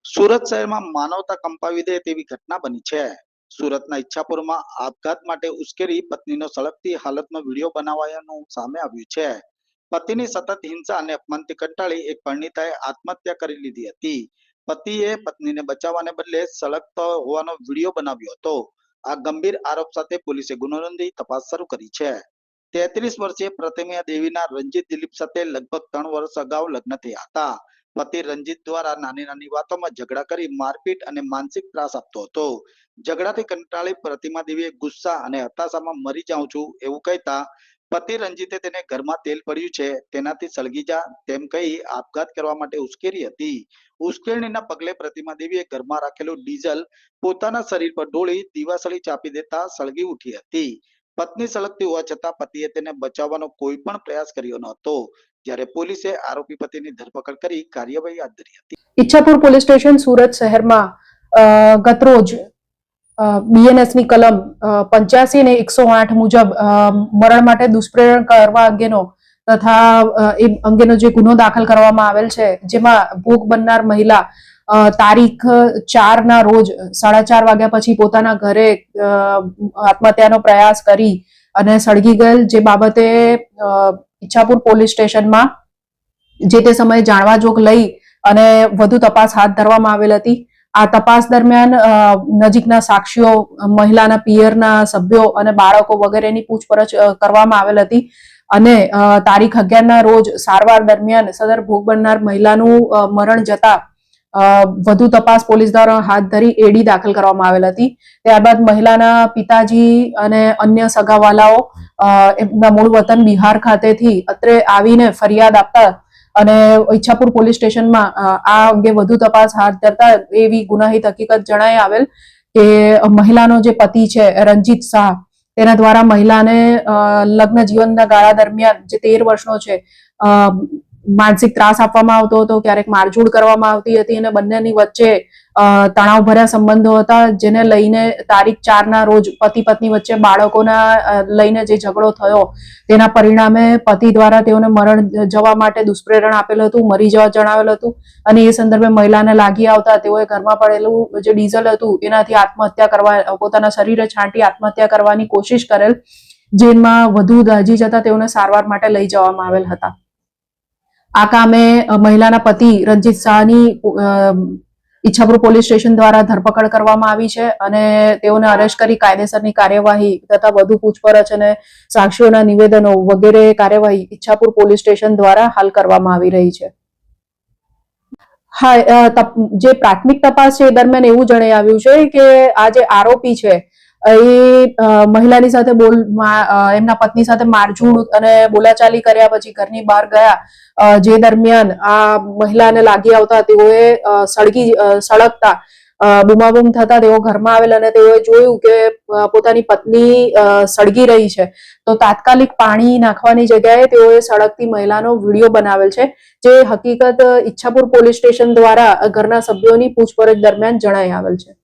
સુરત શહેરમાં માનવતા કંપાવી દે તેવી ઘટના બની છે. સુરતના ઈચ્છાપુરમાં આપઘાત માટે ઉશ્કેરી પત્નીનો સળગતી હાલતમાં વિડીયો બનાવાયાનું સામે આવ્યું છે. પતિની સતત હિંસા અને અપમાનથી કંટાળી એક પરિણીતાએ આત્મહત્યા કરી લીધી હતી. પતિએ પત્નીને બચાવવાને બદલે સળગતો હોવાનો વિડીયો બનાવ્યો હતો. આ ગંભીર આરોપ સાથે પોલીસે ગુનો નોંધી તપાસ શરૂ કરી છે. 33 વર્ષીય પ્રતિમા દેવીના રંજીત દિલીપ સાથે લગભગ 3 વર્ષ અગાઉ લગ્ન થયા હતા. પતિ રંજીત દ્વારા નાની નાની વાતોમાં ઝઘડા કરી મારપીટ અને માનસિક ત્રાસ આપતો હતો. ઝઘડાથી કંટાળી પ્રતિમા દેવીએ ગુસ્સા અને હતાશામાં મરી જાઉં છું એવું કહેતા પતિ રંજીતે તેને ઘરમાં તેલ પડ્યું છે તેનાથી સળગી જા તેમ કહી આપઘાત કરવા માટે ઉશ્કેરી હતી. ઉશ્કેરણીના પગલે પ્રતિમા દેવીએ ઘરમાં રાખેલું ડીઝલ પોતાના શરીર પર ઢોળી દીવાસળી ચાપી દેતા સળગી ઉઠી હતી. પત્ની સળગતી હોવા છતાં પતિએ તેને બચાવવાનો કોઈ પણ પ્રયાસ કર્યો ન હતો. જ્યારે પોલીસે આરોપી પતિની ધરપકડ કરી કાર્યવાહી હાથ ધરી હતી. ઈચ્છાપુર પોલીસ સ્ટેશન સુરત શહેરમાં ગતરોજ બીએનએસની કલમ 85 ને 108 મુજબ મરણ માટે દુષ્પ્રેરણ કરવા અંગેનો તથા એ અંગેનો જે ગુનો દાખલ કરવામાં આવેલ છે, જેમાં ભોગ બનનાર મહિલા તારીખ 4 ના રોજ 4:30 વાગ્યા પછી પોતાના ઘરે આત્મહત્યાનો પ્રયાસ કરી અને સળગી ગયેલ, જે બાબતે ઈચ્છાપુર પોલીસ સ્ટેશનમાં જે તે સમયે જાણવા જોગ લઈ અને વધુ તપાસ હાથ ધરવામાં આવેલ હતી. આ તપાસ દરમિયાન નજીકના સાક્ષીઓ, મહિલાના પિયરના સભ્યો અને બાળકો વગેરેની પૂછપરછ કરવામાં આવેલ હતી અને તારીખ 11 ના રોજ સારવાર દરમિયાન સદર ભોગ બનનાર મહિલાનું મરણ જતા વધુ તપાસ પોલીસ દ્વારા હાથ ધરી એડી દાખલ કરવામાં આવેલ હતી. ત્યારબાદ મહિલાના પિતાજી અને અન્ય સગાવાલાઓ એમના મૂળ વતન બિહાર ખાતેથી અત્રે આવીને ફરિયાદ આપતા અને ઈચ્છાપુર પોલીસ સ્ટેશનમાં આ અંગે વધુ તપાસ હાથ ધરતા એવી ગુનાહિત હકીકત જણાઈ આવેલ કે મહિલાનો જે પતિ છે રંજીત શાહ, તેના દ્વારા મહિલાને લગ્ન જીવનના ગાળા દરમિયાન જે 13 વર્ષનો છે માનસિક ત્રાસ આપવામાં આવતો હતો, ક્યારેક મારઝૂડ કરવામાં આવતી હતી અને બંનેની વચ્ચે તણાવભર્યા સંબંધો હતા, જેને લઈને તારીખ 4 ના રોજ પતિ પત્ની વચ્ચે બાળકોના લઈને જે ઝઘડો થયો તેના પરિણામે પતિ દ્વારા તેઓને મરણ જવા માટે દુષ્પ્રેરણ આપેલું હતું, મરી જવા જણાવેલું હતું અને એ સંદર્ભે મહિલાને લાગી આવતા તેઓએ ઘરમાં પડેલું જે ડીઝલ હતું એનાથી આત્મહત્યા કરવા, પોતાના શરીરે છાંટી આત્મહત્યા કરવાની કોશિશ કરેલ, જેમાં વધુ દાઝી જતા તેઓને સારવાર માટે લઈ જવામાં આવેલ હતા. આ કામે મહિલાના પતિ રંજીત શાહની ઈચ્છાપુર પોલીસ સ્ટેશન દ્વારા ધરપકડ કરવામાં આવી છે અને તેઓને અરેસ્ટ કરી કાયદેસરની કાર્યવાહી તથા વધુ પૂછપરછ અને સાક્ષીઓના નિવેદનો વગેરે કાર્યવાહી ઈચ્છાપુર પોલીસ સ્ટેશન દ્વારા હાલ કરવામાં આવી રહી છે. હા, જે પ્રાથમિક તપાસ છે એ દરમિયાન એવું જણાઈ આવ્યું છે કે આ જે આરોપી છે એ મહિલાની સાથે એમના પત્ની સાથે મારઝૂડ અને બોલાચાલી કર્યા પછી ઘરની બહાર ગયા, જે દરમિયાન આ મહિલાને લાગી આવતા તેઓએ સળગતા બૂમાબૂમ થતા તેઓ ઘરમાં આવેલ અને તેઓએ જોયું કે પોતાની પત્ની સળગી રહી છે, તો તાત્કાલિક પાણી નાખવાની જગ્યાએ તેઓએ સળગતી મહિલાનો વિડીયો બનાવેલ છે, જે હકીકત ઈચ્છાપુર પોલીસ સ્ટેશન દ્વારા ઘરના સભ્યોની પૂછપરછ દરમિયાન જણાઈ આવેલ છે.